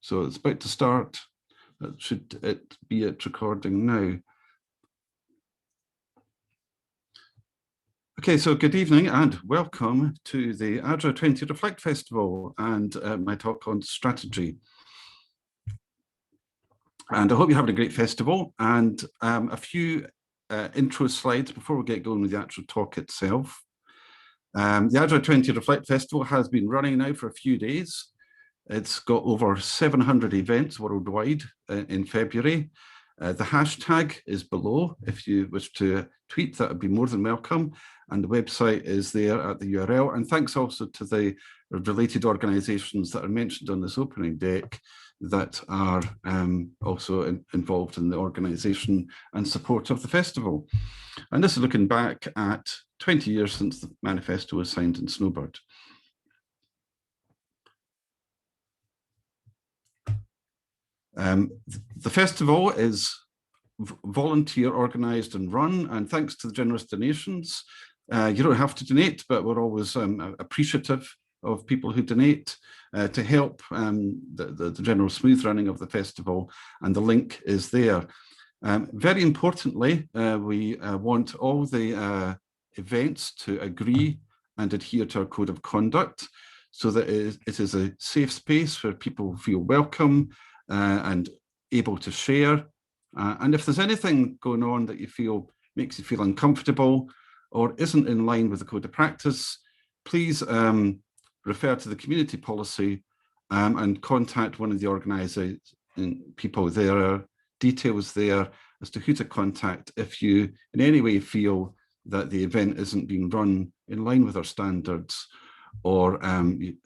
So it's about to start. That should it be it recording now. Okay, so good evening and welcome to the Agile 20 Reflect Festival and my talk on strategy. And I hope you're having a great festival, and a few intro slides before we get going with the actual talk itself. The Agile 20 Reflect Festival has been running now for a few days. It's got over 700 events worldwide in February. The hashtag is below. If you wish to tweet, that would be more than welcome. And the website is there at the URL. And thanks also to the related organizations that are mentioned on this opening deck that are also involved in the organization and support of the festival. And this is looking back at 20 years since the manifesto was signed in Snowbird. The festival is volunteer organised and run, and thanks to the generous donations, you don't have to donate, but we're always appreciative of people who donate to help the general smooth running of the festival, and the link is there. Very importantly, we want all the events to agree and adhere to our code of conduct so that it is a safe space where people feel welcome and able to share. And if there's anything going on that you feel makes you feel uncomfortable or isn't in line with the code of practice, please refer to the community policy and contact one of the organising people. There are details there as to who to contact if you in any way feel that the event isn't being run in line with our standards, or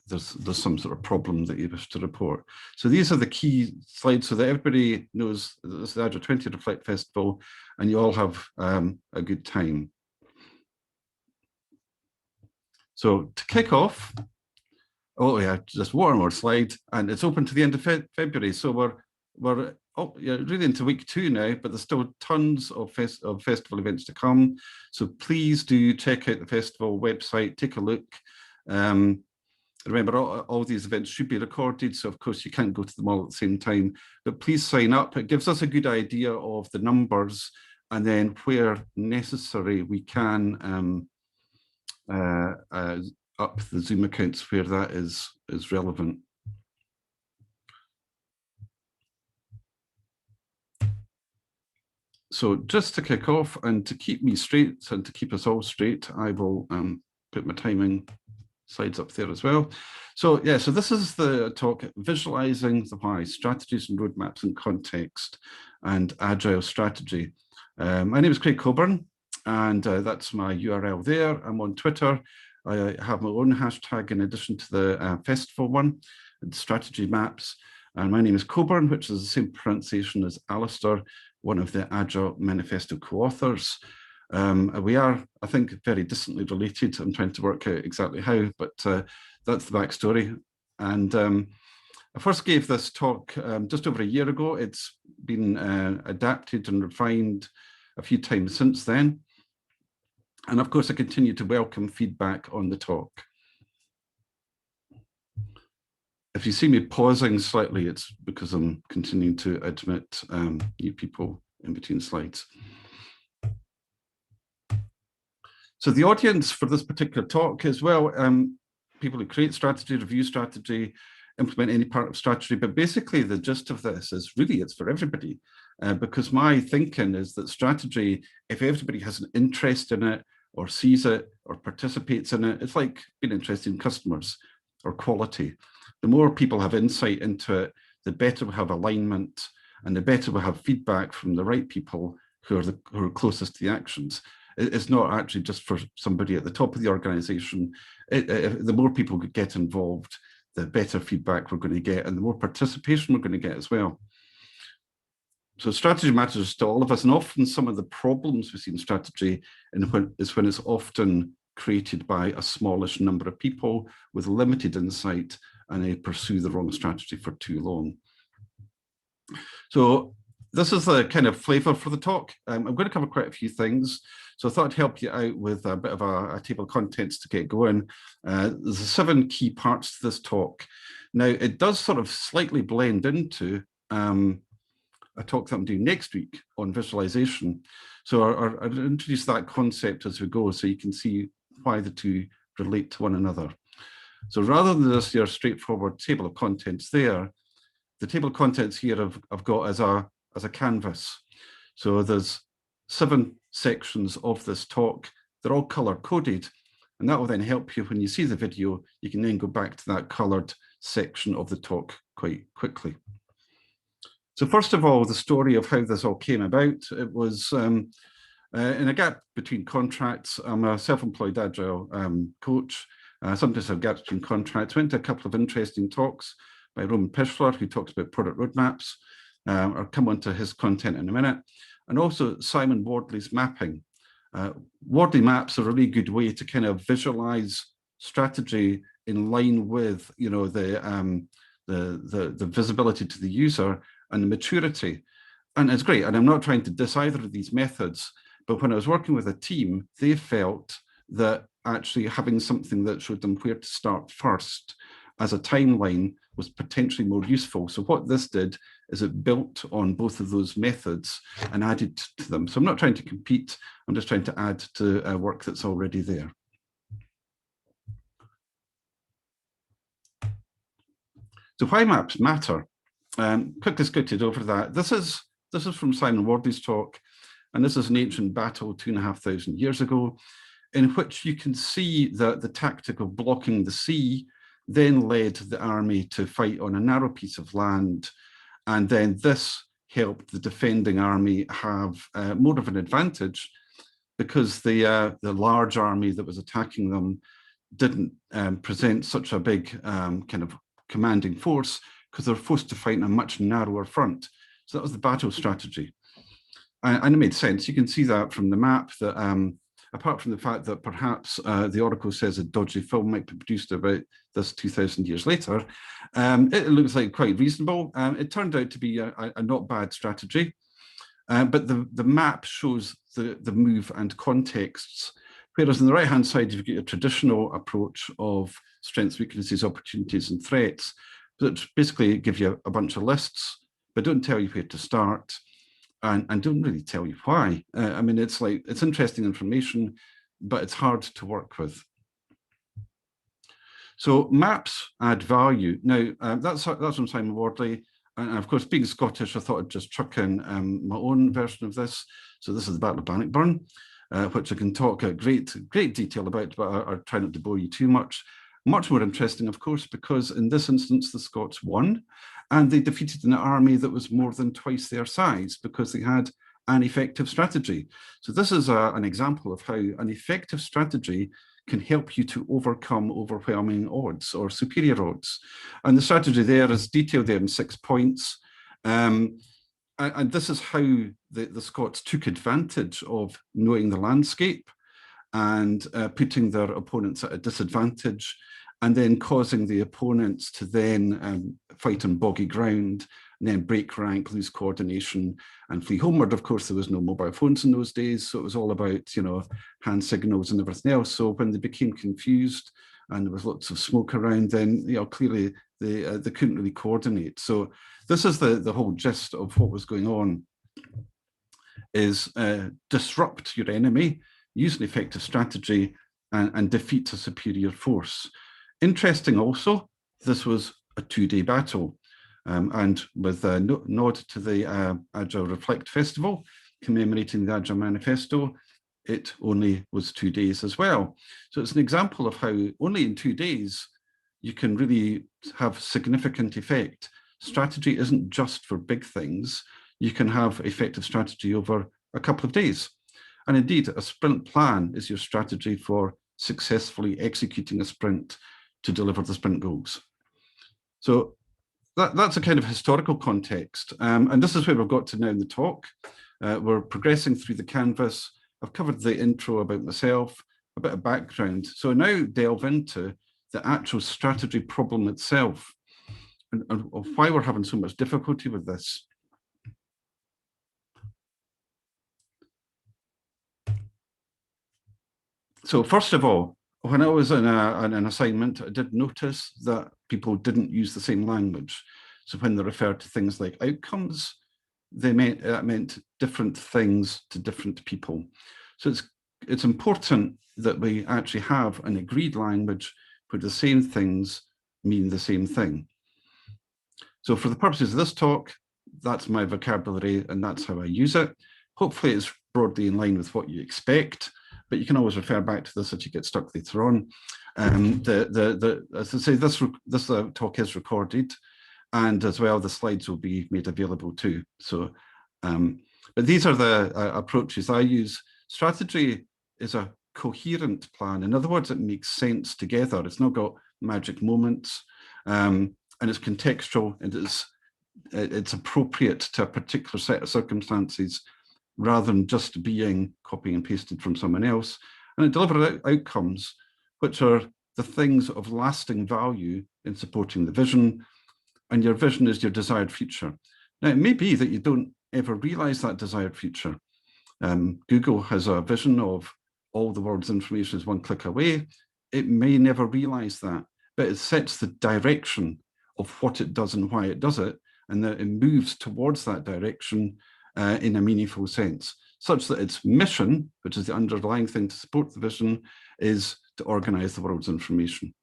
there's some sort of problem that you wish to report. So these are the key slides so that everybody knows that this is the Agile 20 Reflect Festival and you all have a good time. So to kick off, oh yeah, just one more slide, and it's open to the end of February. So we're really into week 2 now, but there's still tons of festival events to come. So please do check out the festival website, take a look. Remember, all these events should be recorded, so of course you can't go to them all at the same time, but please sign up. It gives us a good idea of the numbers, and then where necessary we can up the Zoom accounts where that is relevant. So just to kick off and to keep me straight and to keep us all straight, I will put my timing slides up there as well. So yeah, so this is the talk, Visualizing the Why, Strategies and Roadmaps in Context and Agile Strategy. My name is Craig Coburn, and that's my URL there. I'm on Twitter. I have my own hashtag in addition to the festival one, Strategy Maps. And my name is Coburn, which is the same pronunciation as Alistair, one of the Agile Manifesto co-authors. We are, I think, very distantly related. I'm trying to work out exactly how, but that's the backstory. And I first gave this talk just over a year ago. It's been adapted and refined a few times since then. And of course, I continue to welcome feedback on the talk. If you see me pausing slightly, it's because I'm continuing to admit new people in between slides. So the audience for this particular talk is, well, people who create strategy, review strategy, implement any part of strategy, but basically the gist of this is really it's for everybody, because my thinking is that strategy, if everybody has an interest in it or sees it or participates in it, it's like being interested in customers or quality. The more people have insight into it, the better we have alignment and the better we have feedback from the right people who are closest to the actions. It's not actually just for somebody at the top of the organization. The more people get involved, the better feedback we're going to get and the more participation we're going to get as well. So strategy matters to all of us, and often some of the problems we see in strategy is when it's often created by a smallish number of people with limited insight and they pursue the wrong strategy for too long. So this is the kind of flavor for the talk. I'm going to cover quite a few things. So I thought I'd help you out with a bit of a table of contents to get going. There's 7 key parts to this talk. Now, it does sort of slightly blend into a talk that I'm doing next week on visualization. So I'll introduce that concept as we go so you can see why the two relate to one another. So rather than just your straightforward table of contents there, the table of contents here I've got as a canvas. So there's 7 sections of this talk. They're all color coded, and that will then help you when you see the video. You can then go back to that colored section of the talk quite quickly. So first of all, the story of how this all came about. It was in a gap between contracts. I'm a self-employed Agile coach. Sometimes have gaps between contracts. Went to a couple of interesting talks by Roman Pichler, who talks about product roadmaps. I'll come on to his content in a minute. And also Simon Wardley's mapping. Wardley maps are a really good way to kind of visualize strategy in line with, you know, the visibility to the user and the maturity. And it's great. And I'm not trying to diss either of these methods, but when I was working with a team, they felt that actually having something that showed them where to start first as a timeline was potentially more useful. So what this did is it built on both of those methods and added to them. So I'm not trying to compete. I'm just trying to add to work that's already there. So why maps matter? Quickly scooted over that. This is from Simon Wardley's talk, and this is an ancient battle 2,500 years ago, in which you can see that the tactic of blocking the sea then led the army to fight on a narrow piece of land, and then this helped the defending army have more of an advantage because the large army that was attacking them didn't present such a big kind of commanding force, because they're forced to fight in a much narrower front. So that was the battle strategy. And it made sense. You can see that from the map that apart from the fact that perhaps the Oracle says a dodgy film might be produced about this 2,000 years later, it looks like quite reasonable. It turned out to be a not bad strategy. But the map shows the move and contexts, whereas on the right-hand side, you've got a traditional approach of strengths, weaknesses, opportunities, and threats, that basically give you a bunch of lists, but don't tell you where to start, and don't really tell you why. I mean, it's like, it's interesting information, but it's hard to work with. So maps add value. Now, that's from Simon Wardley. And of course, being Scottish, I thought I'd just chuck in my own version of this. So this is the Battle of Bannockburn, which I can talk at great detail about, but I try not to bore you too much. Much more interesting, of course, because in this instance, the Scots won, and they defeated an army that was more than twice their size because they had an effective strategy. So this is an example of how an effective strategy can help you to overcome overwhelming odds or superior odds. And the strategy there is detailed there in 6 points. And this is how the Scots took advantage of knowing the landscape and putting their opponents at a disadvantage, and then causing the opponents to then fight on boggy ground, and then break rank, lose coordination, and flee homeward. Of course, there was no mobile phones in those days, so it was all about, you know, hand signals and everything else. So when they became confused and there was lots of smoke around, then, you know, clearly they couldn't really coordinate. So this is the whole gist of what was going on, is disrupt your enemy, use an effective strategy, and defeat a superior force. Interesting also, this was a 2-day battle, and with a nod to the Agile Reflect Festival, commemorating the Agile Manifesto, it only was 2 days as well. So it's an example of how only in 2 days you can really have significant effect. Strategy isn't just for big things. You can have effective strategy over a couple of days. And indeed, a sprint plan is your strategy for successfully executing a sprint to deliver the sprint goals. So that's a kind of historical context. And this is where we've got to now in the talk. We're progressing through the canvas. I've covered the intro about myself, a bit of background. So now delve into the actual strategy problem itself and why we're having so much difficulty with this. So first of all, when I was in an assignment, I did notice that people didn't use the same language. So when they referred to things like outcomes, they meant different things to different people. So it's important that we actually have an agreed language where the same things mean the same thing. So for the purposes of this talk, that's my vocabulary and that's how I use it. Hopefully it's broadly in line with what you expect, but you can always refer back to this if you get stuck later on. As I say, this talk is recorded, and as well, the slides will be made available too. So, but these are the approaches I use. Strategy is a coherent plan. In other words, it makes sense together. It's not got magic moments, and it's contextual, and it's appropriate to a particular set of circumstances rather than just being copy and pasted from someone else. And it delivers outcomes, which are the things of lasting value in supporting the vision. And your vision is your desired future. Now, it may be that you don't ever realize that desired future. Google has a vision of all the world's information is one click away. It may never realize that, but it sets the direction of what it does and why it does it, and that it moves towards that direction in a meaningful sense, such that its mission, which is the underlying thing to support the vision, is to organize the world's information.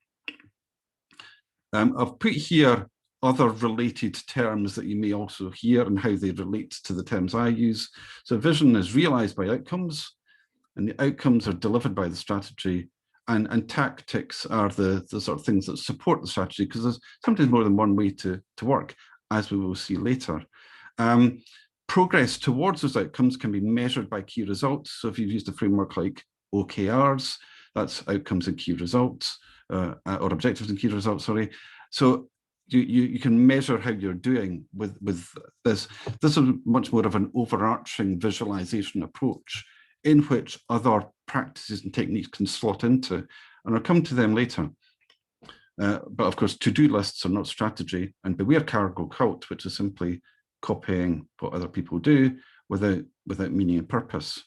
I've put here other related terms that you may also hear and how they relate to the terms I use. So vision is realized by outcomes, and the outcomes are delivered by the strategy, and tactics are the sort of things that support the strategy, because there's sometimes more than one way to work, as we will see later. Progress towards those outcomes can be measured by key results. So if you've used a framework like OKRs, that's outcomes and key results, or objectives and key results, sorry. So you can measure how you're doing with this. This is much more of an overarching visualization approach in which other practices and techniques can slot into, and I'll come to them later. But of course, to-do lists are not strategy, and beware cargo cult, which is simply copying what other people do without meaning and purpose.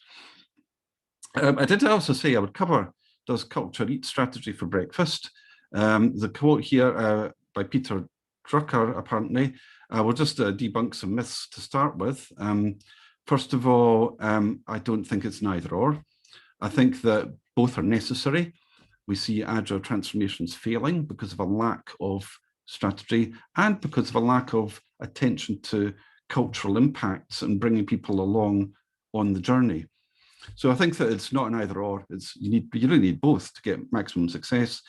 I did also say I would cover, does culture eat strategy for breakfast? The quote here by Peter Drucker, apparently, will just debunk some myths to start with. First of all, I don't think it's neither or. I think that both are necessary. We see agile transformations failing because of a lack of strategy and because of a lack of attention to cultural impacts and bringing people along on the journey. So I think that it's not an either or. You really need both to get maximum success.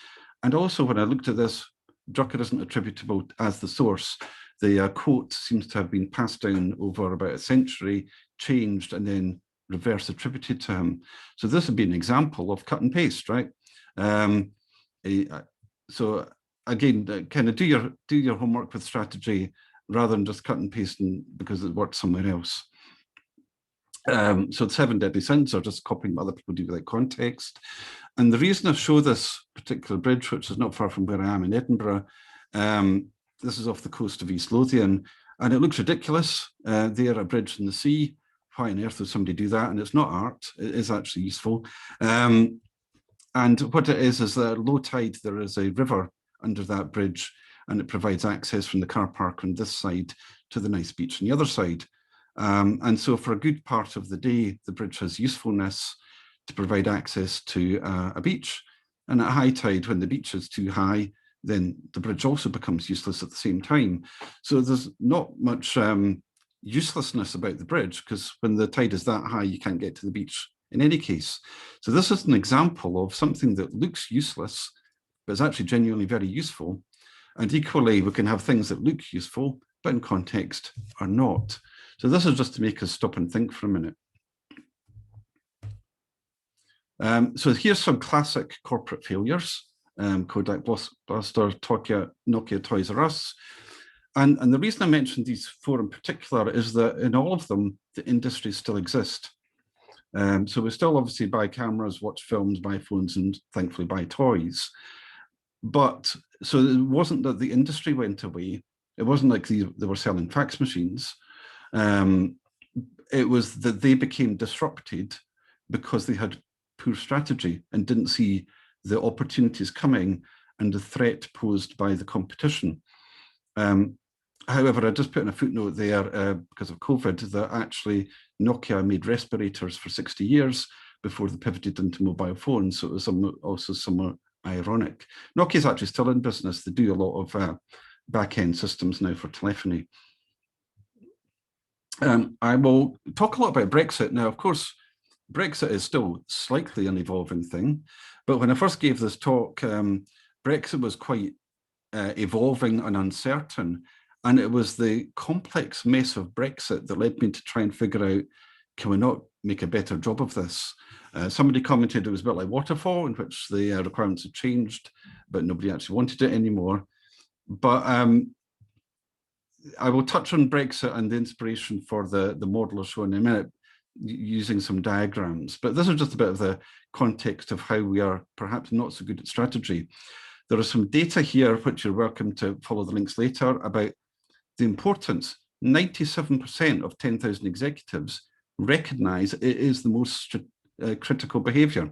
And also, when I looked at this, Drucker isn't attributable as the source. The quote seems to have been passed down over about a century, changed, and then reverse attributed to him. So this would be an example of cut and paste, right? So again, kind of do your homework with strategy rather than just cut and pasting because it worked somewhere else. So the 7 deadly sins are just copying what other people do without context. And the reason I show this particular bridge, which is not far from where I am in Edinburgh, this is off the coast of East Lothian, and it looks ridiculous. There, a bridge in the sea. Why on earth would somebody do that? And it's not art, it is actually useful. And what it is that at low tide, there is a river under that bridge, and it provides access from the car park on this side to the nice beach on the other side. And so for a good part of the day, the bridge has usefulness to provide access to a beach. And at high tide, when the beach is too high, then the bridge also becomes useless at the same time. So there's not much uselessness about the bridge, because when the tide is that high, you can't get to the beach in any case. So this is an example of something that looks useless, but is actually genuinely very useful. And equally, we can have things that look useful, but in context are not. So this is just to make us stop and think for a minute. So here's some classic corporate failures. Kodak, Blockbuster, Nokia, Toys R Us. And the reason I mentioned these 4 in particular is that in all of them, the industries still exist. So we still obviously buy cameras, watch films, buy phones, and thankfully buy toys. But so it wasn't that the industry went away. It wasn't like they were selling fax machines. It was that they became disrupted because they had poor strategy and didn't see the opportunities coming and the threat posed by the competition. However, I just put in a footnote there because of COVID that actually Nokia made respirators for 60 years before they pivoted into mobile phones. So it was also somewhat ironic. Nokia is actually still in business. They do a lot of back-end systems now for telephony. I will talk a lot about Brexit. Now, of course, Brexit is still slightly an evolving thing. But when I first gave this talk, Brexit was quite evolving and uncertain. And it was the complex mess of Brexit that led me to try and figure out, can we not make a better job of this? Somebody commented it was a bit like waterfall, in which the requirements had changed, but nobody actually wanted it anymore. But I will touch on Brexit and the inspiration for the model I'll show in a minute, using some diagrams. But this is just a bit of the context of how we are perhaps not so good at strategy. There are some data here, which you're welcome to follow the links later, about the importance. 97% of 10,000 executives recognize it is the most critical behavior.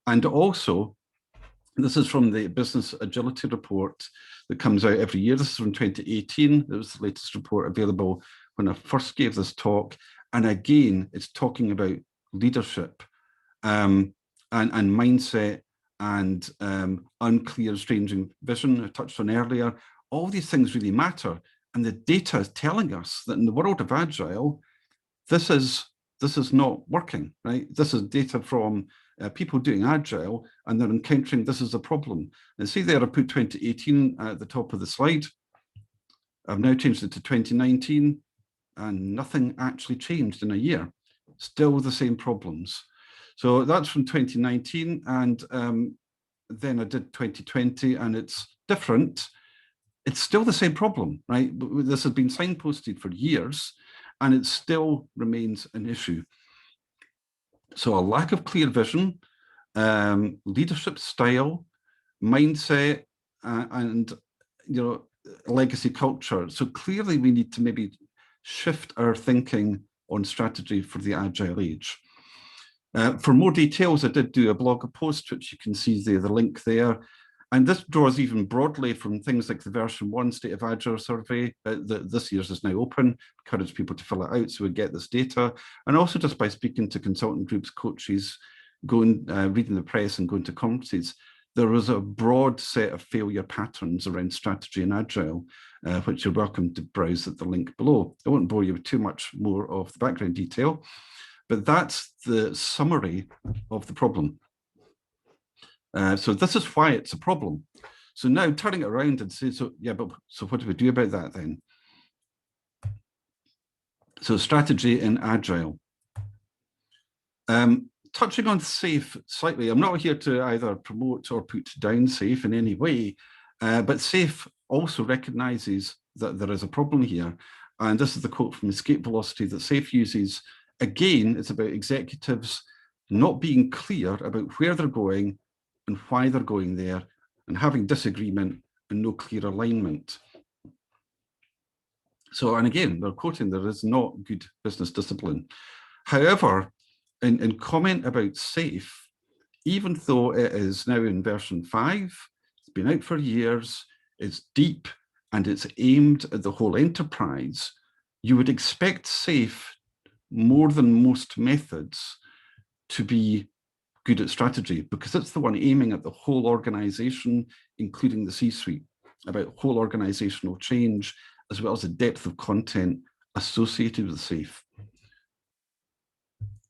And also, this is from the Business Agility Report that comes out every year. This is from 2018. It was the latest report available when I first gave this talk. And again, it's talking about leadership and mindset and unclear, stranging vision I touched on earlier. All these things really matter. And the data is telling us that in the world of Agile, this is not working, right? This is data from people doing Agile, and they're encountering this as a problem. And see there, I put 2018 at the top of the slide. I've now changed it to 2019, and nothing actually changed in a year. Still the same problems. So that's from 2019, and then I did 2020, and it's different. It's still the same problem, right? But this has been signposted for years, and it still remains an issue. So a lack of clear vision, leadership style, mindset, and legacy culture. So clearly we need to maybe shift our thinking on strategy for the Agile age. For more details, I did do a blog post, which you can see there, the link there. And this draws even broadly from things like the version 1 State of Agile survey. This year's is now open, encourage people to fill it out so we get this data. And also just by speaking to consultant groups, coaches, reading the press and going to conferences, there was a broad set of failure patterns around strategy and Agile, which you're welcome to browse at the link below. I won't bore you with too much more of the background detail, but that's the summary of the problem. So this is why it's a problem. So now turning it around and say, so what do we do about that then? So strategy in Agile. Touching on SAFe slightly, I'm not here to either promote or put down SAFe in any way, but SAFe also recognizes that there is a problem here. And this is the quote from Escape Velocity that SAFe uses. Again, it's about executives not being clear about where they're going and why they're going there, and having disagreement and no clear alignment. So, and again, they're quoting there is not good business discipline. However, in comment about SAFe, even though it is now in version 5, it's been out for years, it's deep, and it's aimed at the whole enterprise, you would expect SAFe, more than most methods, to be good at strategy, because it's the one aiming at the whole organization, including the C-suite, about whole organizational change, as well as the depth of content associated with SAFe.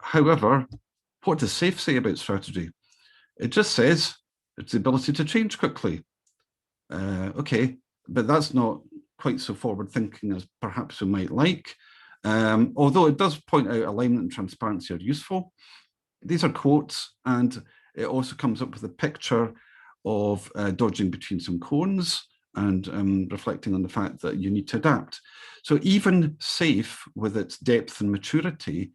However, what does SAFe say about strategy? It just says it's the ability to change quickly. Okay, but that's not quite so forward thinking as perhaps we might like. Although it does point out alignment and transparency are useful. These are quotes, and it also comes up with a picture of dodging between some cones and reflecting on the fact that you need to adapt. So even SAFe, with its depth and maturity,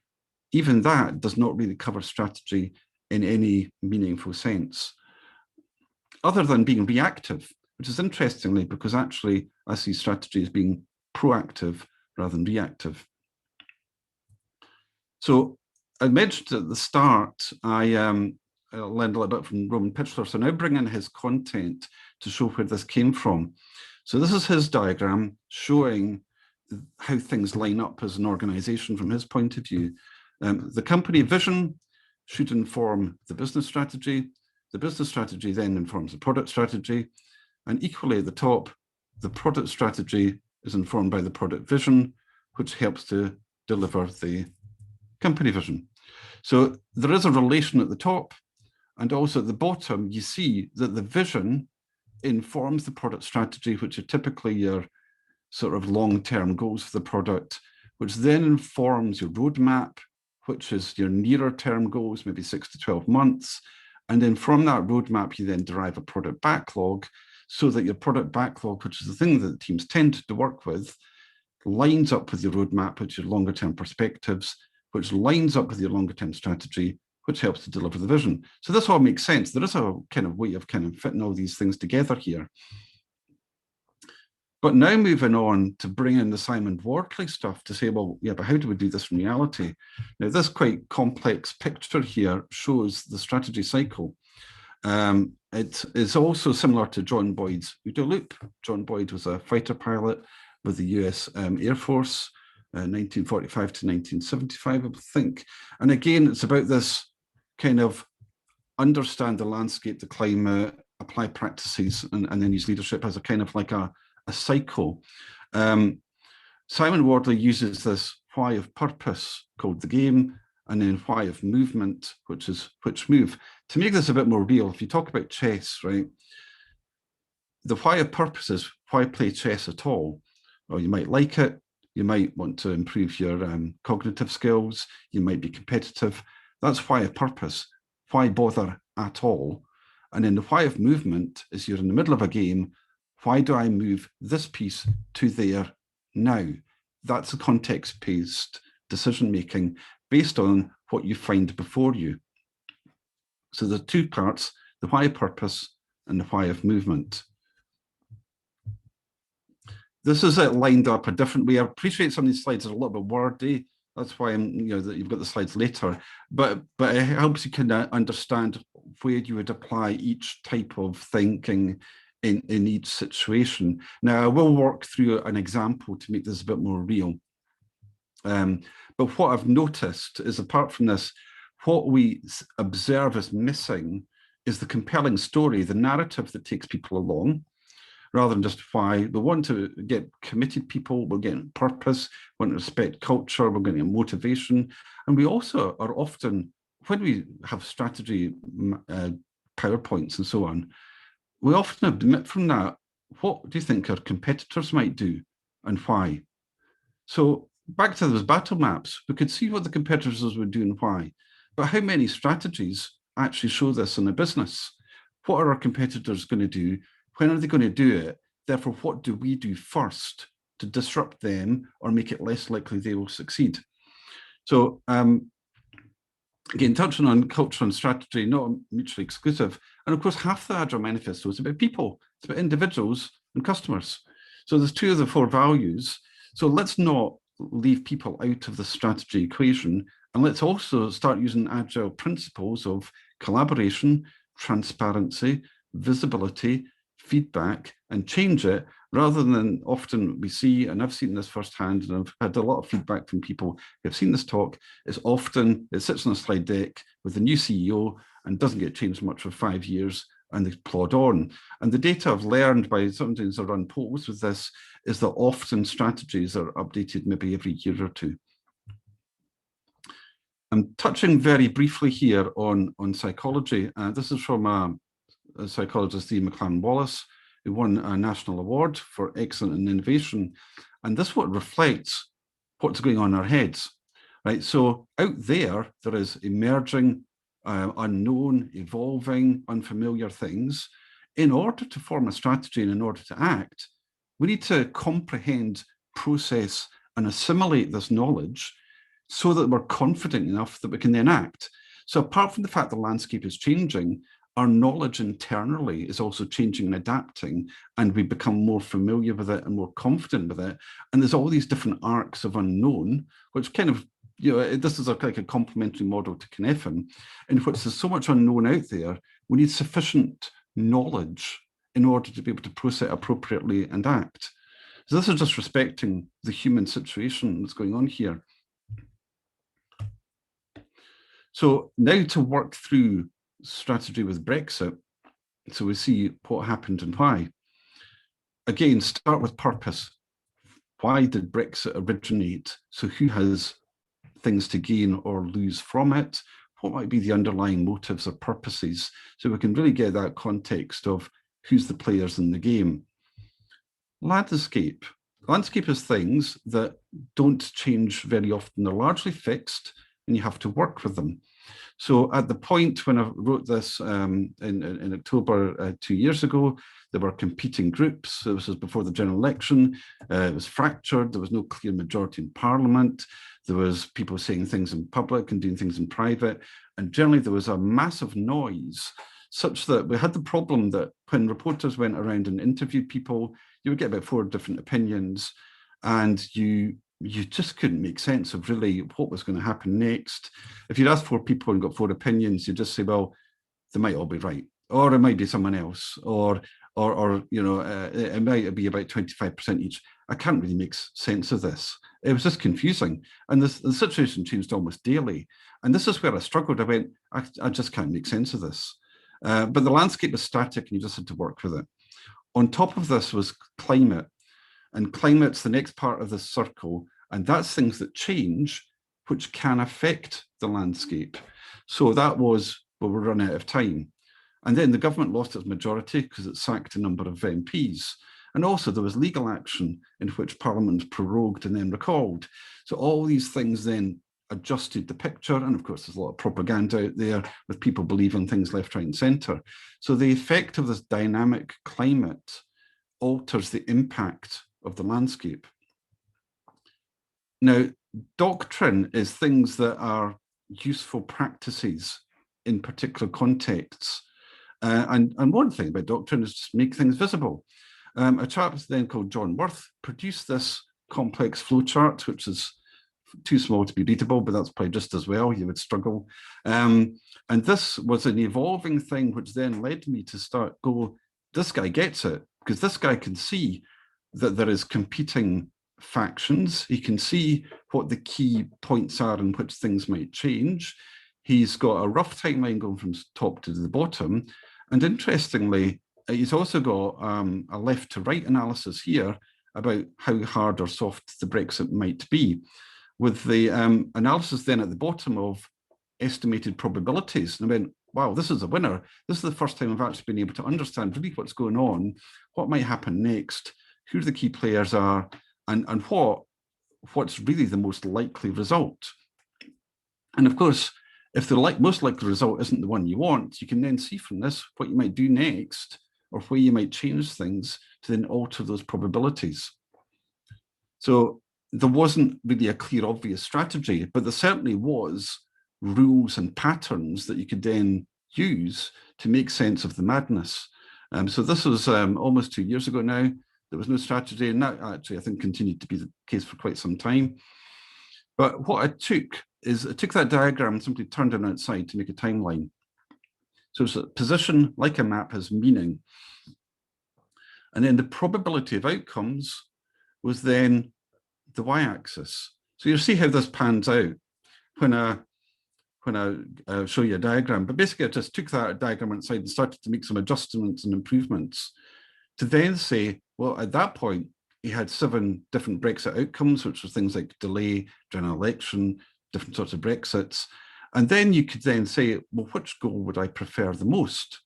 even that does not really cover strategy in any meaningful sense, other than being reactive, which is interestingly because actually I see strategy as being proactive rather than reactive. So I mentioned at the start, I learned a little bit from Roman Pichler, so now bring in his content to show where this came from. So this is his diagram showing how things line up as an organization from his point of view. The company vision should inform the business strategy. The business strategy then informs the product strategy. And equally at the top, the product strategy is informed by the product vision, which helps to deliver the company vision. So there is a relation at the top, and also at the bottom, you see that the vision informs the product strategy, which are typically your sort of long-term goals for the product, which then informs your roadmap, which is your nearer term goals, maybe 6 to 12 months. And then from that roadmap, you then derive a product backlog, so that your product backlog, which is the thing that teams tend to work with, lines up with your roadmap, which is your longer term perspectives, which lines up with your longer term strategy, which helps to deliver the vision. So this all makes sense. There is a kind of way of kind of fitting all these things together here. But now moving on to bring in the Simon Wardley stuff to say, well, yeah, but how do we do this in reality? Now, this quite complex picture here shows the strategy cycle. It is also similar to John Boyd's OODA loop. John Boyd was a fighter pilot with the US Air Force, 1945 to 1975, I think. And again, it's about this kind of understand the landscape, the climate, apply practices, and then use leadership as a kind of like a cycle. Simon Wardley uses this why of purpose called the game, and then why of movement, which is which move. To make this a bit more real, if you talk about chess, right, the why of purpose is why play chess at all? Well, you might like it, you might want to improve your cognitive skills, you might be competitive. That's why of purpose. Why bother at all? And then the why of movement is you're in the middle of a game. Why do I move this piece to there now? That's a context-based decision-making based on what you find before you. So the two parts, the why of purpose and the why of movement. This is it lined up a different way. I appreciate some of these slides are a little bit wordy. That's why that you've got the slides later, but it helps you kind of understand where you would apply each type of thinking in each situation. Now, I will work through an example to make this a bit more real. But what I've noticed is, apart from this, what we observe as missing is the compelling story, the narrative that takes people along, rather than just why. We want to get committed people, we're getting purpose, we want to respect culture, we're getting motivation. And we also are often, when we have strategy PowerPoints and so on, we often admit from that, what do you think our competitors might do and why? So back to those battle maps, we could see what the competitors would do and why. But how many strategies actually show this in a business? What are our competitors going to do? When are they going to do it? Therefore, what do we do first to disrupt them or make it less likely they will succeed? So again, touching on culture and strategy, not mutually exclusive. And of course, half the Agile Manifesto is about people. It's about individuals and customers. So there's two of the four values. So let's not leave people out of the strategy equation. And let's also start using Agile principles of collaboration, transparency, visibility, feedback, and change it, rather than often we see, and I've seen this firsthand, and I've had a lot of feedback from people who have seen this talk, is often it sits on a slide deck with the new CEO and doesn't get changed much for 5 years, and they plod on. And the data I've learned by sometimes I run polls with this is that often strategies are updated maybe every year or two. I'm touching very briefly here on psychology. This is from a psychologist, Steve McLaren-Wallace, who won a national award for excellence in innovation. And this what reflects what's going on in our heads, right? So out there is emerging, unknown, evolving, unfamiliar things. In order to form a strategy and in order to act, we need to comprehend, process, and assimilate this knowledge so that we're confident enough that we can then act. So apart from the fact the landscape is changing, our knowledge internally is also changing and adapting, and we become more familiar with it and more confident with it. And there's all these different arcs of unknown, which kind of this is like a complementary model to Cynefin, in which there's so much unknown out there, we need sufficient knowledge in order to be able to process it appropriately and act. So this is just respecting the human situation that's going on here. So now to work through strategy with Brexit, so we see what happened and why. Again, start with purpose. Why did Brexit originate? So who has things to gain or lose from it? What might be the underlying motives or purposes? So we can really get that context of who's the players in the game. Landscape. Landscape is things that don't change very often. They're largely fixed and you have to work with them. So at the point when I wrote this in October 2 years ago, there were competing groups. So this was before the general election. It was fractured. There was no clear majority in Parliament. There was people saying things in public and doing things in private. And generally there was a massive noise, such that we had the problem that when reporters went around and interviewed people, you would get about 4 different opinions, and you just couldn't make sense of really what was going to happen next. If you'd asked 4 people and got 4 opinions, you'd just say, well, they might all be right, or it might be someone else, or it might be about 25% each. I can't really make sense of this. It was just confusing. And the situation changed almost daily. And this is where I struggled. I went, I just can't make sense of this. But the landscape was static and you just had to work with it. On top of this was climate. And climate's the next part of this circle. And that's things that change, which can affect the landscape. So that was, well, we're running out of time. And then the government lost its majority because it sacked a number of MPs. And also there was legal action in which Parliament was prorogued and then recalled. So all these things then adjusted the picture. And of course, there's a lot of propaganda out there with people believing things left, right, and centre. So the effect of this dynamic climate alters the impact of the landscape. Now, doctrine is things that are useful practices in particular contexts. And one thing about doctrine is just make things visible. A chap then called John Worth produced this complex flowchart, which is too small to be readable, but that's probably just as well, you would struggle. And this was an evolving thing, which then led me to go, this guy gets it, because this guy can see that there is competing factions. He can see what the key points are in which things might change. He's got a rough timeline going from top to the bottom. And interestingly, he's also got a left to right analysis here about how hard or soft the Brexit might be, with the analysis then at the bottom of estimated probabilities. And I went, wow, this is a winner. This is the first time I've actually been able to understand really what's going on, what might happen next, who the key players are, and what's really the most likely result. And of course, if the most likely result isn't the one you want, you can then see from this what you might do next, or where you might change things to then alter those probabilities. So there wasn't really a clear, obvious strategy, but there certainly was rules and patterns that you could then use to make sense of the madness. So this was almost 2 years ago now. There was no strategy, and that actually, I think, continued to be the case for quite some time. But what I took is I took that diagram and simply turned it outside to make a timeline. So it's a position, like a map, has meaning. And then the probability of outcomes was then the y-axis. So you'll see how this pans out when I show you a diagram. But basically, I just took that diagram outside and started to make some adjustments and improvements to then say, well, at that point, he had 7 different Brexit outcomes, which were things like delay, general election, different sorts of Brexits. And then you could then say, well, which goal would I prefer the most?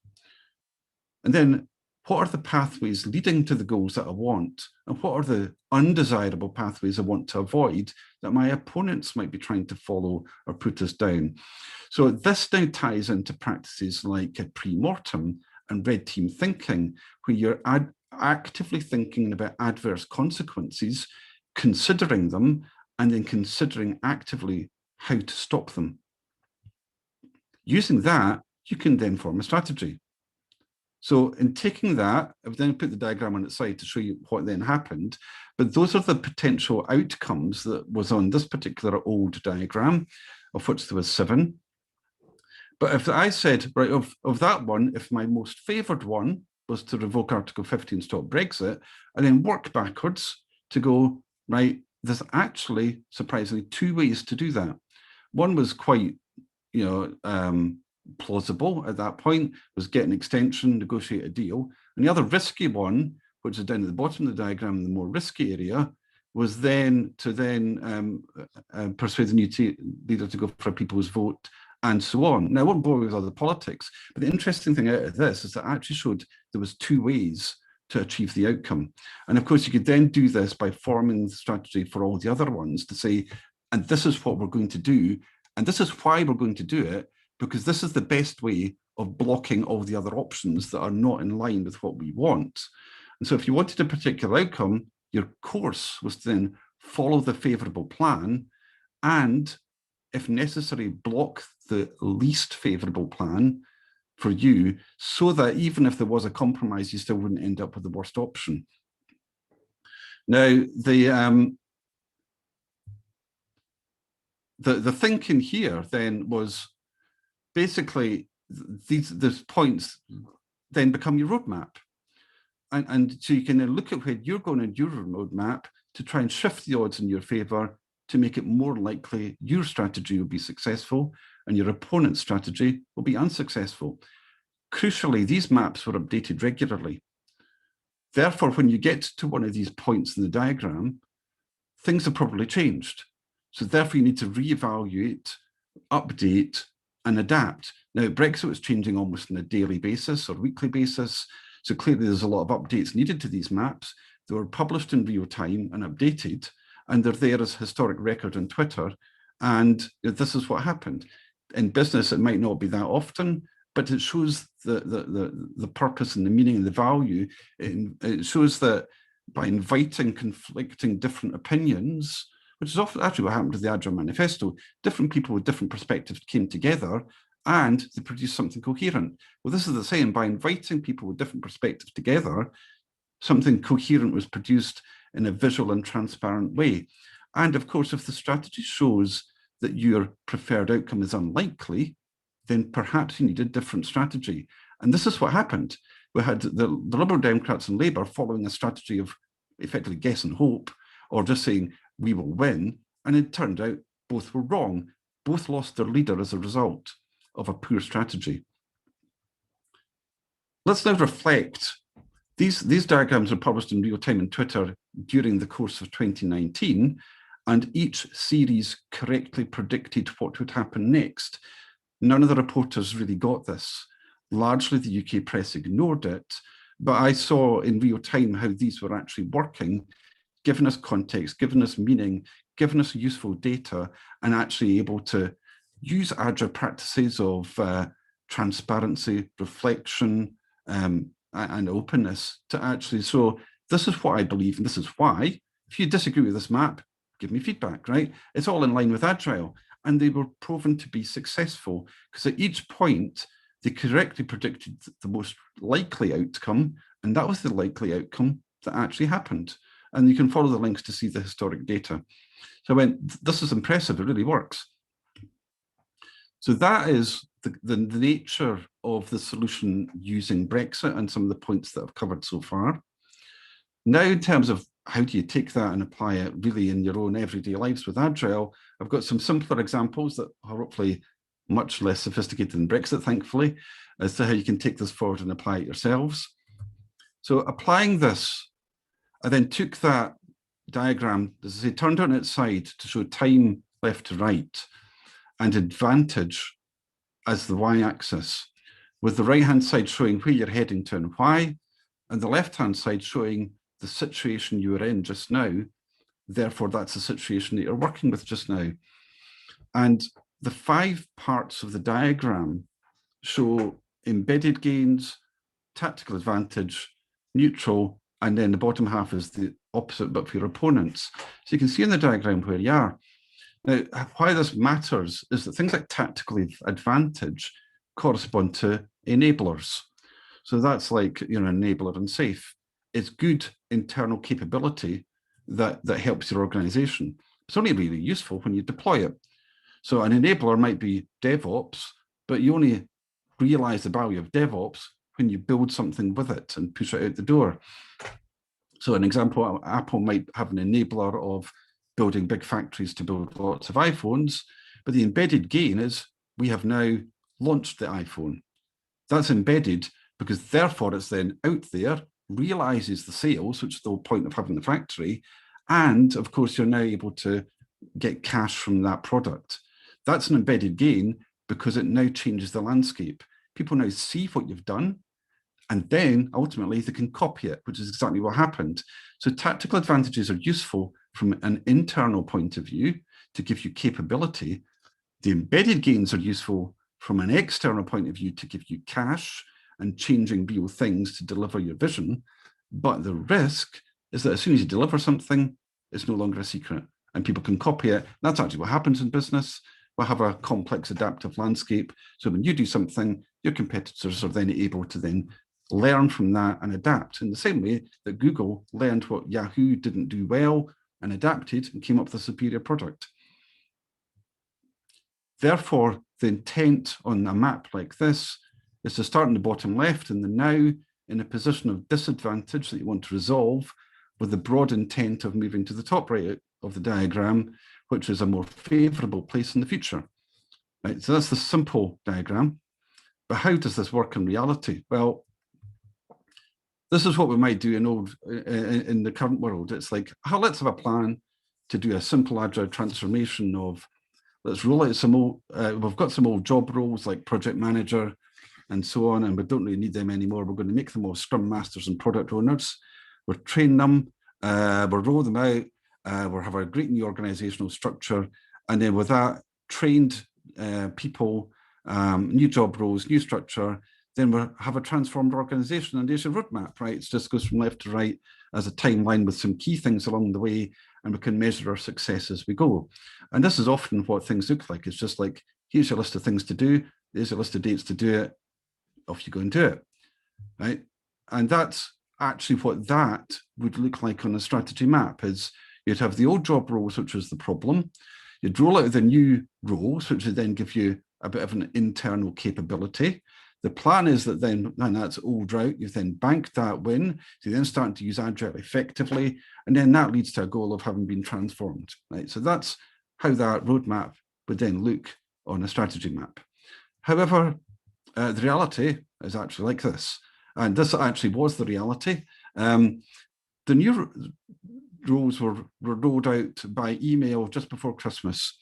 And then what are the pathways leading to the goals that I want? And what are the undesirable pathways I want to avoid that my opponents might be trying to follow or put us down? So this now ties into practices like a pre-mortem and red team thinking, where you're actively thinking about adverse consequences, considering them, and then considering actively how to stop them. Using that, you can then form a strategy. So in taking that, I've then put the diagram on its side to show you what then happened. But those are the potential outcomes that was on this particular old diagram, of which there was 7. But if I said, right, of that one, if my most favoured one was to revoke Article 50 and stop Brexit, and then work backwards to go, right, there's actually, surprisingly, 2 ways to do that. One was quite, plausible at that point, was get an extension, negotiate a deal. And the other risky one, which is down at the bottom of the diagram, the more risky area, was then to persuade the new leader to go for a people's vote and so on. Now, I won't bore you with all the politics, but the interesting thing out of this is that it actually showed there was 2 ways to achieve the outcome. And of course, you could then do this by forming the strategy for all the other ones to say, and this is what we're going to do, and this is why we're going to do it, because this is the best way of blocking all the other options that are not in line with what we want. And so if you wanted a particular outcome, your course was to then follow the favourable plan and, if necessary, block the least favourable plan for you, so that even if there was a compromise, you still wouldn't end up with the worst option. Now, the thinking here then was basically these points then become your roadmap. And so you can then look at where you're going in your roadmap to try and shift the odds in your favour to make it more likely your strategy will be successful and your opponent's strategy will be unsuccessful. Crucially, these maps were updated regularly. Therefore, when you get to one of these points in the diagram, things have probably changed. So therefore, you need to reevaluate, update, and adapt. Now, Brexit was changing almost on a daily basis or weekly basis. So clearly, there's a lot of updates needed to these maps. They were published in real time and updated, and they're there as historic record on Twitter. And this is what happened. In business, it might not be that often, but it shows the purpose and the meaning and the value. It shows that by inviting conflicting different opinions, which is often actually what happened to the Agile Manifesto, different people with different perspectives came together and they produced something coherent. Well, this is the same. By inviting people with different perspectives together, something coherent was produced in a visual and transparent way. And of course, if the strategy shows that your preferred outcome is unlikely, then perhaps you need a different strategy. And this is what happened. We had the Liberal Democrats and Labour following a strategy of effectively guess and hope, or just saying, we will win. And it turned out both were wrong. Both lost their leader as a result of a poor strategy. Let's now reflect. These diagrams were published in real time on Twitter during the course of 2019, and each series correctly predicted what would happen next. None of the reporters really got this. Largely the UK press ignored it, but I saw in real time how these were actually working, giving us context, giving us meaning, giving us useful data, and actually able to use Agile practices of transparency, reflection, and openness to actually, so this is what I believe, and this is why. If you disagree with this map, give me feedback, right? It's all in line with Agile. And they were proven to be successful because at each point, they correctly predicted the most likely outcome, and that was the likely outcome that actually happened. And you can follow the links to see the historic data. So I went, this is impressive, it really works. So that is the nature of the solution using Brexit and some of the points that I've covered so far. Now, in terms of how do you take that and apply it really in your own everyday lives with Agile, I've got some simpler examples that are hopefully much less sophisticated than Brexit, thankfully, as to how you can take this forward and apply it yourselves. So applying this, I then took that diagram, as I say, turned on its side to show time left to right and advantage as the y-axis, with the right-hand side showing where you're heading to and why, and the left-hand side showing the situation you were in just now. Therefore, that's the situation that you're working with just now. And the 5 parts of the diagram show embedded gains, tactical advantage, neutral, and then the bottom half is the opposite, but for your opponents. So you can see in the diagram where you are. Now, why this matters is that things like tactical advantage correspond to enablers. So that's like, enabler and safe. It's good internal capability that helps your organization. It's only really useful when you deploy it. So an enabler might be DevOps, but you only realize the value of DevOps when you build something with it and push it out the door. So an example, Apple might have an enabler of building big factories to build lots of iPhones, but the embedded gain is we have now launched the iPhone. That's embedded because therefore it's then out there, realizes the sales, which is the whole point of having the factory. And of course, you're now able to get cash from that product. That's an embedded gain because it now changes the landscape. People now see what you've done, and then ultimately they can copy it, which is exactly what happened. So tactical advantages are useful from an internal point of view to give you capability. The embedded gains are useful from an external point of view to give you cash and changing real things to deliver your vision. But the risk is that as soon as you deliver something, it's no longer a secret and people can copy it. That's actually what happens in business. We'll have a complex adaptive landscape. So when you do something, your competitors are then able to then learn from that and adapt in the same way that Google learned what Yahoo didn't do well and adapted and came up with a superior product. Therefore, the intent on a map like this is to start in the bottom left and the now in a position of disadvantage that you want to resolve with the broad intent of moving to the top right of the diagram, which is a more favorable place in the future. Right, so that's the simple diagram. But how does this work in reality? Well, this is what we might do in the current world. It's like, let's have a plan to do a simple agile transformation of, let's roll out some old, we've got some old job roles like project manager and so on, and we don't really need them anymore. We're going to make them all scrum masters and product owners. We'll train them, we'll roll them out, we'll have a great new organizational structure. And then with that, trained people, new job roles, new structure, then we'll have a transformed organization and there's a roadmap, right? It just goes from left to right as a timeline with some key things along the way, and we can measure our success as we go. And this is often what things look like. It's just like, here's your list of things to do, there's a list of dates to do it, off you go and do it, right? And that's actually what that would look like on a strategy map. Is you'd have the old job roles, which was the problem. You'd roll out the new roles, which would then give you a bit of an internal capability. The plan is that then that's old route, you then bank that win, so you then start to use Agile effectively, and then that leads to a goal of having been transformed, right? So that's how that roadmap would then look on a strategy map. However, the reality is actually like this, and this actually was the reality. The new roles were rolled out by email just before Christmas.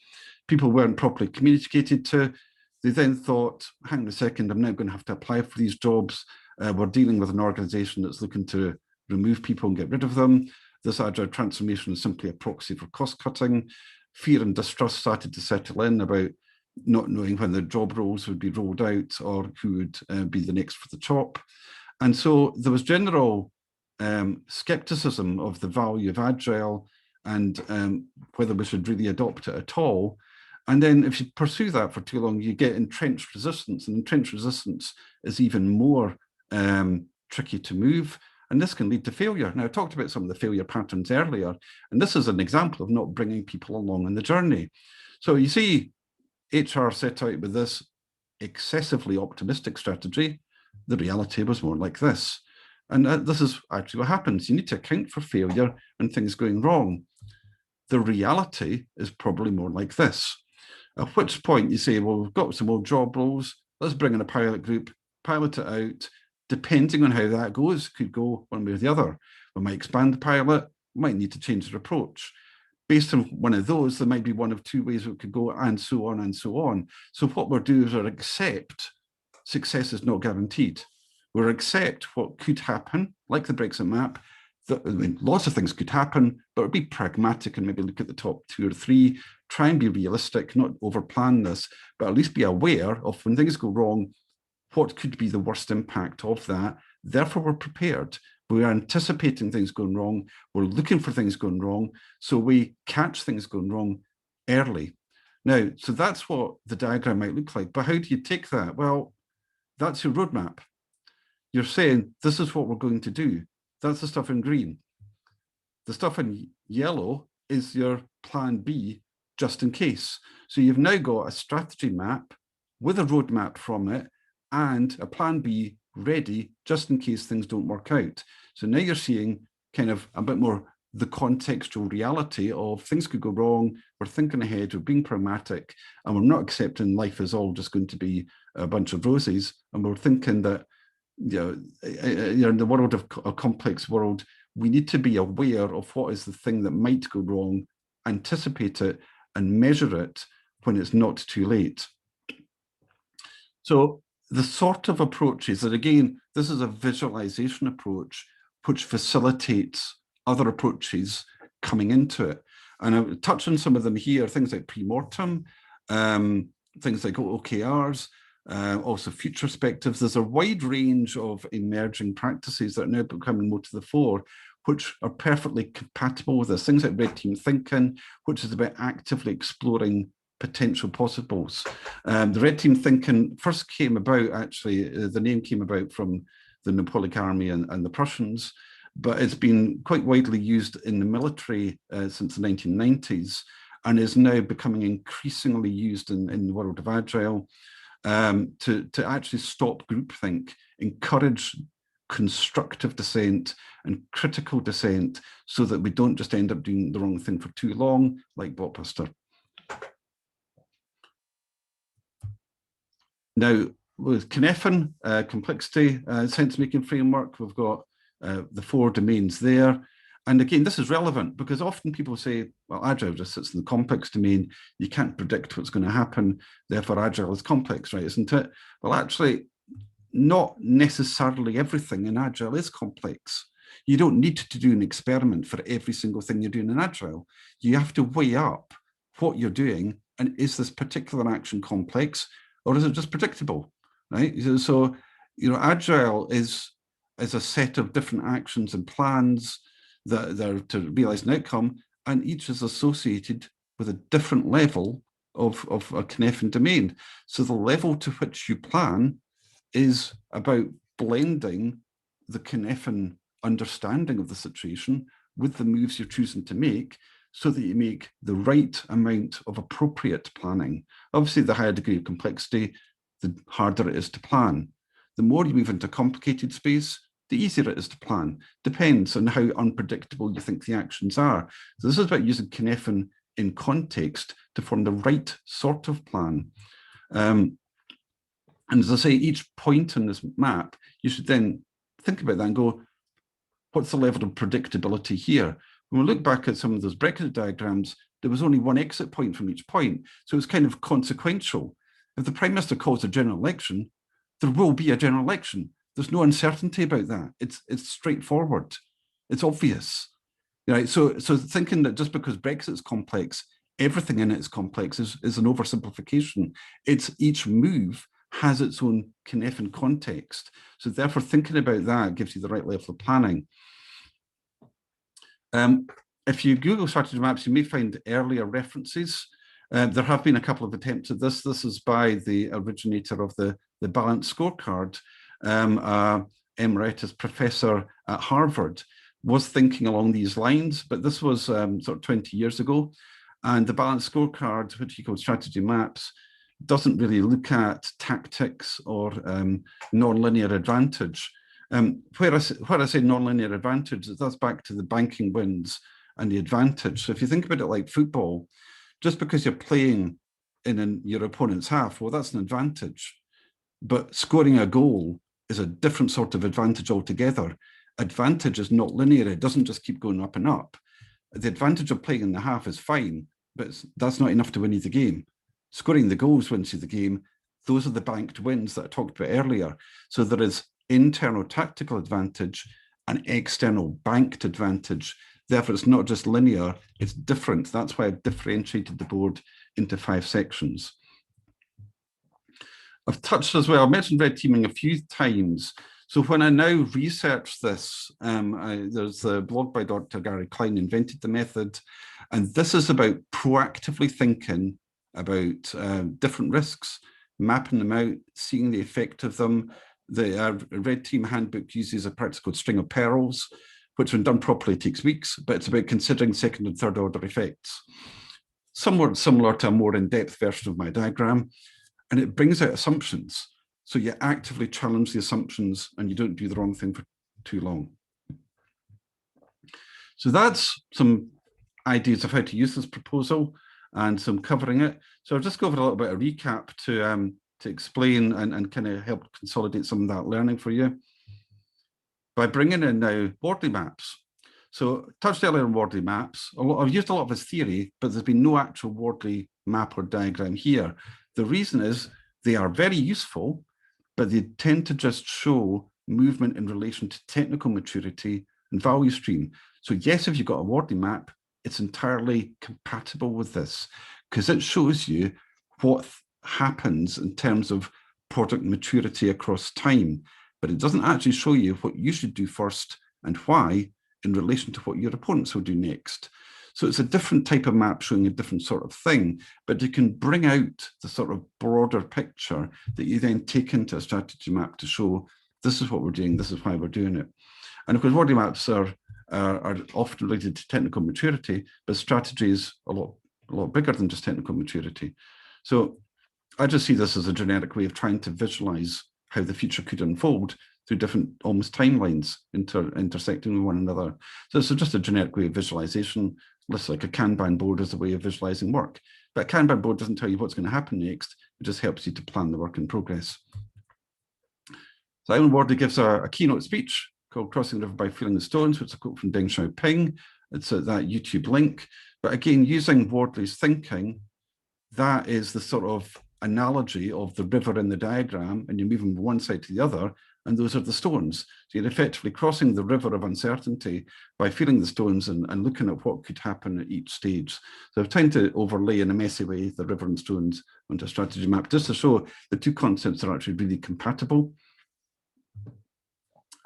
People weren't properly communicated to. They then thought, hang on a second, I'm now going to have to apply for these jobs. We're dealing with an organization that's looking to remove people and get rid of them. This agile transformation is simply a proxy for cost cutting. Fear and distrust started to settle in about not knowing when the job roles would be rolled out or who would be the next for the chop. And so there was general skepticism of the value of Agile and whether we should really adopt it at all. And then if you pursue that for too long, you get entrenched resistance, and entrenched resistance is even more tricky to move. And this can lead to failure. Now, I talked about some of the failure patterns earlier, and this is an example of not bringing people along in the journey. So you see HR set out with this excessively optimistic strategy. The reality was more like this. And this is actually what happens. You need to account for failure and things going wrong. The reality is probably more like this. At which point you say, well, we've got some old job roles, let's bring in a pilot group, pilot it out. Depending on how that goes, could go one way or the other. We might expand the pilot, we might need to change the approach. Based on one of those, there might be one of two ways it could go, and so on and so on. So what we'll do is we'll accept success is not guaranteed. We'll accept what could happen, like the Brexit map. Lots of things could happen, but we'll be pragmatic and maybe look at the top 2 or 3, try and be realistic, not overplan this, but at least be aware of when things go wrong, what could be the worst impact of that. Therefore, we're prepared. We're anticipating things going wrong. We're looking for things going wrong. So we catch things going wrong early. Now, so that's what the diagram might look like. But how do you take that? Well, that's your roadmap. you're saying, this is what we're going to do. That's the stuff in green. The stuff in yellow is your plan B, just in case. So you've now got a strategy map with a roadmap from it and a plan B ready just in case things don't work out. So now you're seeing kind of a bit more the contextual reality of things could go wrong. We're thinking ahead, we're being pragmatic, and we're not accepting life is all just going to be a bunch of roses. And we're thinking that, in the world of a complex world, we need to be aware of what is the thing that might go wrong, anticipate it, and measure it when it's not too late. So the sort of approaches that, again, this is a visualization approach which facilitates other approaches coming into it. And I would touch on some of them here, things like pre-mortem, things like OKRs, also future perspectives. There's a wide range of emerging practices that are now becoming more to the fore, which are perfectly compatible with this. Things like red team thinking, which is about actively exploring potential possibles. The red team thinking first came about, actually, the name came about from the Napoleonic Army and the Prussians, but it's been quite widely used in the military since the 1990s and is now becoming increasingly used in the world of Agile to actually stop groupthink, encourage constructive dissent and critical dissent so that we don't just end up doing the wrong thing for too long, like Blockbuster. Now, with Cynefin, complexity, sense-making framework, we've got the 4 domains there. And again, this is relevant because often people say, well, Agile just sits in the complex domain. You can't predict what's going to happen. Therefore, Agile is complex, right? Isn't it? Well, actually, not necessarily everything in Agile is complex. You don't need to do an experiment for every single thing you're doing in Agile. You have to weigh up what you're doing and is this particular action complex or is it just predictable, right? So, Agile is a set of different actions and plans that are to realize an outcome, and each is associated with a different level of a Cynefin domain. So the level to which you plan is about blending the Cynefin understanding of the situation with the moves you're choosing to make so that you make the right amount of appropriate planning. Obviously, the higher degree of complexity, the harder it is to plan. The more you move into complicated space, the easier it is to plan. Depends on how unpredictable you think the actions are. So this is about using Cynefin in context to form the right sort of plan. And as I say, each point on this map, you should then think about that and go, what's the level of predictability here? When we look back at some of those Brexit diagrams, there was only one exit point from each point. So it was kind of consequential. If the Prime Minister calls a general election, there will be a general election. There's no uncertainty about that. It's straightforward. It's obvious. Right? So thinking that just because Brexit's complex, everything in it is complex is an oversimplification. It's each move has its own Cynefin context. So therefore, thinking about that gives you the right level of planning. If you Google strategy maps, you may find earlier references. There have been a couple of attempts at this. This is by the originator of the balanced scorecard, emeritus professor at Harvard, was thinking along these lines, but this was sort of 20 years ago. And the balanced scorecard, which he called strategy maps, doesn't really look at tactics or non-linear advantage. Where I say non-linear advantage, that's back to the banking wins and the advantage. So if you think about it like football, just because you're playing in your opponent's half, well, that's an advantage. But scoring a goal is a different sort of advantage altogether. Advantage is not linear. It doesn't just keep going up and up. The advantage of playing in the half is fine, but that's not enough to win you the game. Scoring the goals wins you the game. Those are the banked wins that I talked about earlier. So there is internal tactical advantage and external banked advantage. Therefore, it's not just linear, it's different. That's why I've differentiated the board into 5 sections. I've touched as well, I mentioned red teaming a few times. So when I now research this, there's a blog by Dr. Gary Klein, Invented the Method, and this is about proactively thinking about different risks, mapping them out, seeing the effect of them, The Red Team handbook uses a practice called string of pearls, which when done properly takes weeks, but it's about considering second and third order effects. Somewhat similar to a more in-depth version of my diagram, and it brings out assumptions. So you actively challenge the assumptions and you don't do the wrong thing for too long. So that's some ideas of how to use this proposal and some covering it. So I'll just go over a little bit of recap to explain and kind of help consolidate some of that learning for you. By bringing in now Wardley maps. So touched earlier on Wardley maps. I've used a lot of his theory, but there's been no actual Wardley map or diagram here. The reason is they are very useful, but they tend to just show movement in relation to technical maturity and value stream. So yes, if you've got a Wardley map, it's entirely compatible with this because it shows you what happens in terms of product maturity across time, but it doesn't actually show you what you should do first and why in relation to what your opponents will do next. So it's a different type of map showing a different sort of thing, but you can bring out the sort of broader picture that you then take into a strategy map to show this is what we're doing, this is why we're doing it. And of course, Wardley maps are often related to technical maturity, but strategy is a lot bigger than just technical maturity. So I just see this as a generic way of trying to visualize how the future could unfold through different almost timelines intersecting with one another. So this is just a generic way of visualization. Looks like a Kanban board as a way of visualizing work. But a Kanban board doesn't tell you what's going to happen next. It just helps you to plan the work in progress. Simon Wardley gives a keynote speech called Crossing the River by Feeling the Stones, which is a quote from Deng Xiaoping. It's at that YouTube link. But again, using Wardley's thinking, that is the sort of analogy of the river in the diagram, and you're moving from one side to the other, and those are the stones. So you're effectively crossing the river of uncertainty by feeling the stones and looking at what could happen at each stage. So I've tried to overlay in a messy way the river and stones onto a strategy map, just to show the two concepts are actually really compatible.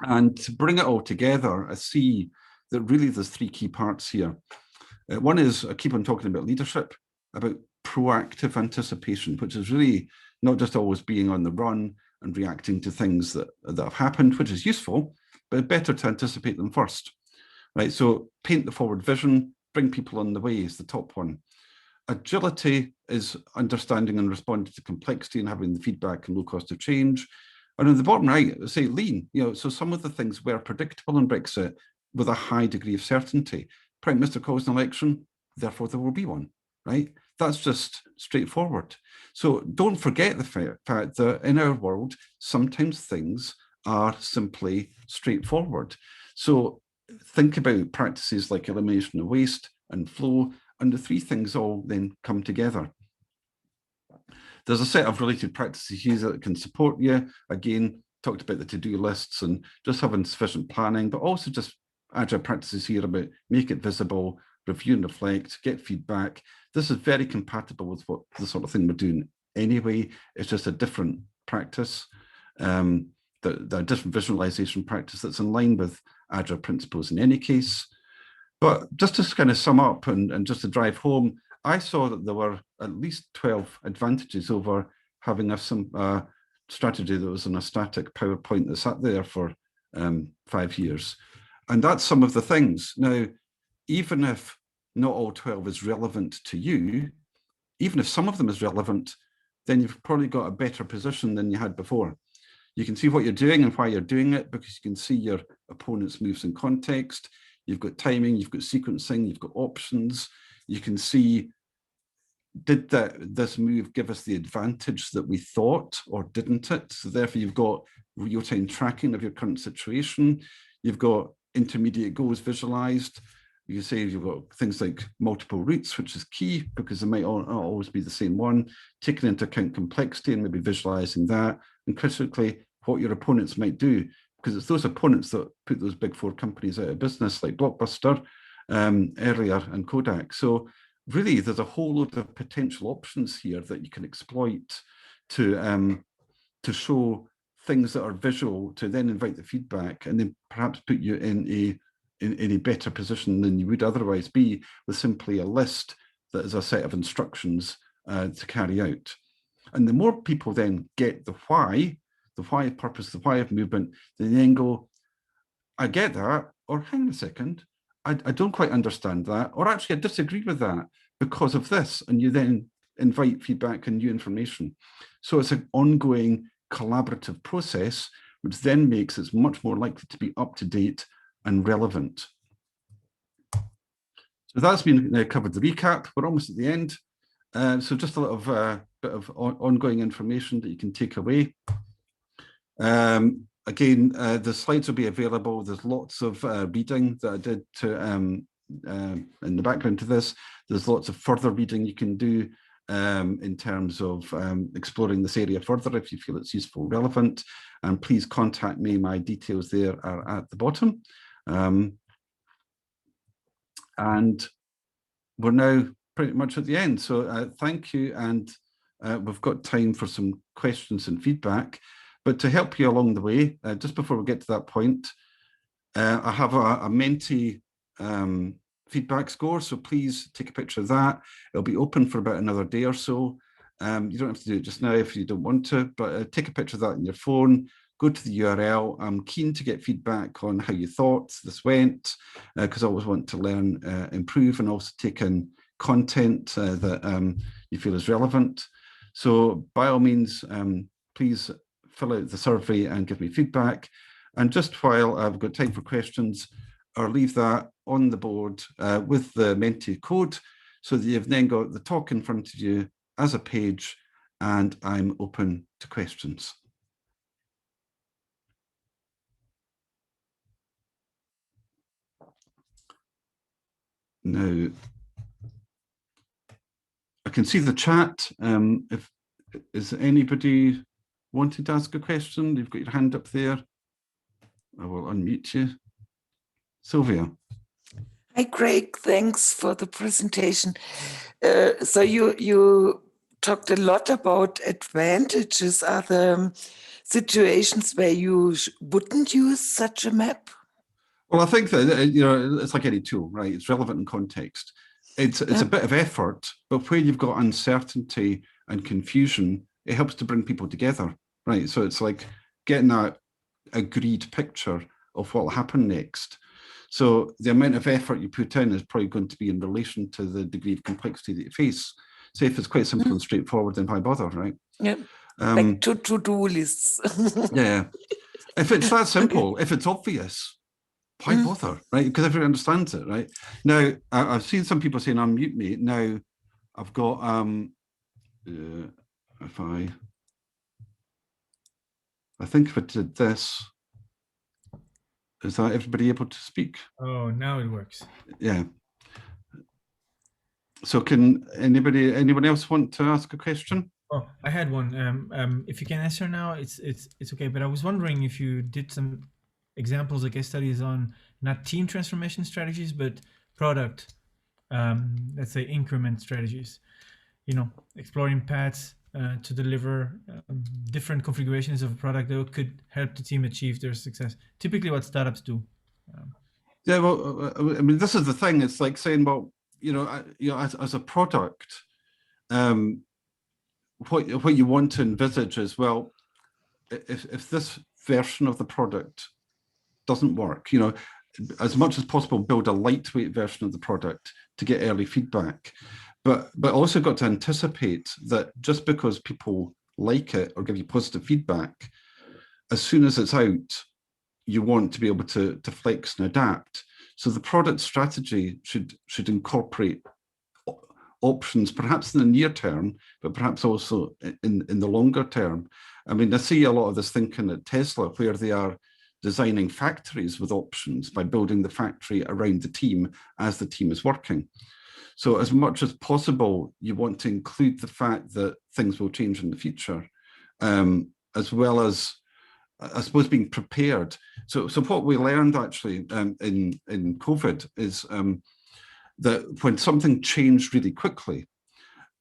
And to bring it all together, I see that really there's three key parts here. One is, I keep on talking about leadership, about proactive anticipation, which is really not just always being on the run and reacting to things that have happened, which is useful, but better to anticipate them first, right? So paint the forward vision, bring people on the way is the top one. Agility is understanding and responding to complexity and having the feedback and low cost of change. And on the bottom right, say lean, so some of the things were predictable in Brexit with a high degree of certainty. Prime Minister calls an election, therefore there will be one, right? That's just straightforward. So don't forget the fact that in our world, sometimes things are simply straightforward. So think about practices like elimination of waste and flow, and the three things all then come together. There's a set of related practices here that can support you. Again, talked about the to-do lists and just having sufficient planning, but also just agile practices here about make it visible, review and reflect, get feedback. This is very compatible with what the sort of thing we're doing anyway. It's just a different practice, the different visualization practice that's in line with agile principles in any case. But just to kind of sum up and just to drive home, I saw that there were at least 12 advantages over having a strategy that was in a static PowerPoint that sat there for 5 years. And that's some of the things. Now, even if not all 12 is relevant to you, even if some of them is relevant, then you've probably got a better position than you had before. You can see what you're doing and why you're doing it because you can see your opponent's moves in context. You've got timing, you've got sequencing, you've got options. You can see, did this move give us the advantage that we thought or didn't it? So therefore you've got real-time tracking of your current situation. You've got intermediate goals visualized. You say you've got things like multiple routes, which is key because it might not always be the same one, taking into account complexity and maybe visualizing that, and critically what your opponents might do, because it's those opponents that put those big four companies out of business like Blockbuster earlier and Kodak. So really there's a whole load of potential options here that you can exploit to show things that are visual, to then invite the feedback and then perhaps put you in a better position than you would otherwise be with simply a list that is a set of instructions to carry out. And the more people then get the why, the why of purpose, the why of movement, they then go, I get that, or hang on a second, I don't quite understand that, or actually I disagree with that because of this, and you then invite feedback and new information. So it's an ongoing collaborative process, which then makes it much more likely to be up to date and relevant. So that's been covered the recap. We're almost at the end. So just a little bit of ongoing information that you can take away. Again, the slides will be available. There's lots of reading that I did to, in the background to this. There's lots of further reading you can do in terms of exploring this area further if you feel it's useful, relevant. And please contact me. My details there are at the bottom. And we're now pretty much at the end. So thank you. And we've got time for some questions and feedback. But to help you along the way, just before we get to that point, I have a Menti feedback score. So please take a picture of that. It'll be open for about another day or so. You don't have to do it just now if you don't want to, but take a picture of that on your phone. Go to the URL. I'm keen to get feedback on how you thought this went, because I always want to learn, improve, and also take in content that you feel is relevant. So by all means, please fill out the survey and give me feedback. And just while I've got time for questions, I'll leave that on the board with the Menti code so that you've then got the talk in front of you as a page, and I'm open to questions. Now, I can see the chat. If is anybody wanted to ask a question? You've got your hand up there. I will unmute you. Sylvia. Hi, Craig. Thanks for the presentation. So you talked a lot about advantages. Are there situations where you wouldn't use such a map? Well, I think that it's like any tool, right? It's relevant in context. It's a bit of effort, but where you've got uncertainty and confusion, it helps to bring people together, right? So it's like getting that agreed picture of what will happen next. So the amount of effort you put in is probably going to be in relation to the degree of complexity that you face. So if it's quite simple and straightforward, then why bother, right? Yeah, like to-do lists. Yeah, if it's that simple, if it's obvious, why bother, right? Because everyone understands it, right? Now, I've seen some people saying unmute me. Now, I've got, if I think if I did this, is that everybody able to speak? Oh, now it works. Yeah. So can anyone else want to ask a question? Oh, I had one. If you can answer now, it's okay. But I was wondering if you did some examples or case studies on not team transformation strategies, but product, let's say increment strategies. You know, exploring paths to deliver different configurations of a product that could help the team achieve their success. Typically, what startups do. Yeah, well, I mean, this is the thing. It's like saying, well, as a product, what you want to envisage is, well, if this version of the product doesn't work, as much as possible, build a lightweight version of the product to get early feedback. But also got to anticipate that just because people like it or give you positive feedback, as soon as it's out, you want to be able to flex and adapt. So the product strategy should incorporate options, perhaps in the near term, but perhaps also in the longer term. I mean, I see a lot of this thinking at Tesla, where they are designing factories with options by building the factory around the team as the team is working. So as much as possible, you want to include the fact that things will change in the future, as well as, I suppose, being prepared. So what we learned actually in COVID is that when something changed really quickly,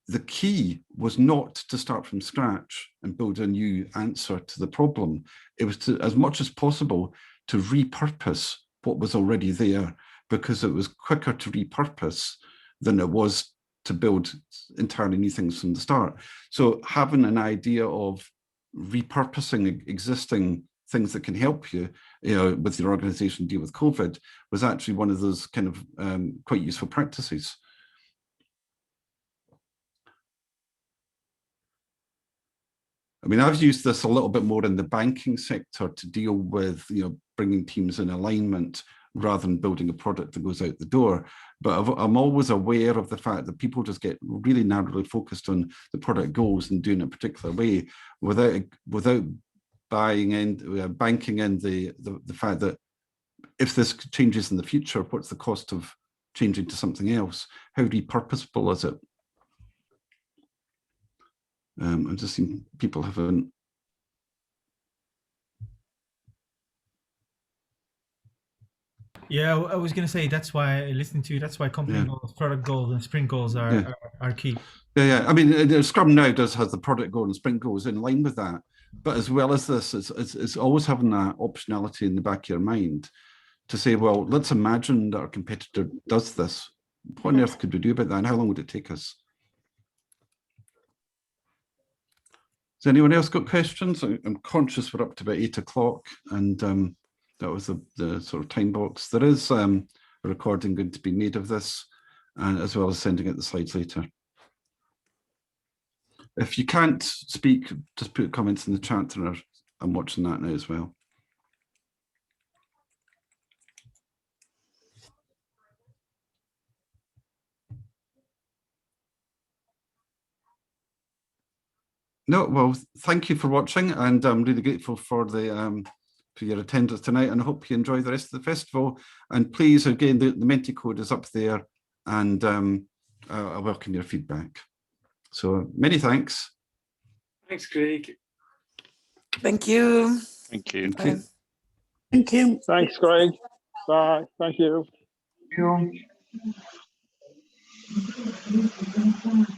the key was not to start from scratch and build a new answer to the problem. It was to, as much as possible, to repurpose what was already there, because it was quicker to repurpose than it was to build entirely new things from the start. So having an idea of repurposing existing things that can help you, with your organization deal with COVID, was actually one of those kind of quite useful practices. I mean, I've used this a little bit more in the banking sector to deal with, bringing teams in alignment rather than building a product that goes out the door. But I'm always aware of the fact that people just get really narrowly focused on the product goals and doing it a particular way without banking in the fact that if this changes in the future, what's the cost of changing to something else? How repurposable is it? I'm just seeing people haven't. Yeah, I was going to say that's why listening to you. That's why company goals, product goals, and sprint goals are key. Yeah. I mean, Scrum now has the product goal and sprint goals in line with that. But as well as this, it's always having that optionality in the back of your mind to say, well, let's imagine that our competitor does this. What on earth could we do about that, and how long would it take us? Has anyone else got questions? I'm conscious we're up to about 8 o'clock, and that was the sort of time box. There is a recording going to be made of this, and as well as sending out the slides later. If you can't speak, just put comments in the chat, and I'm watching that now as well. No, well, thank you for watching, and I'm really grateful for for your attendance tonight, and I hope you enjoy the rest of the festival. And please, again, the Menti code is up there, and I welcome your feedback. So many thanks. Thanks, Craig. Thank you. Thank you. Thank you. Thank you. Thanks, Craig. Bye. Thank you. Thank you.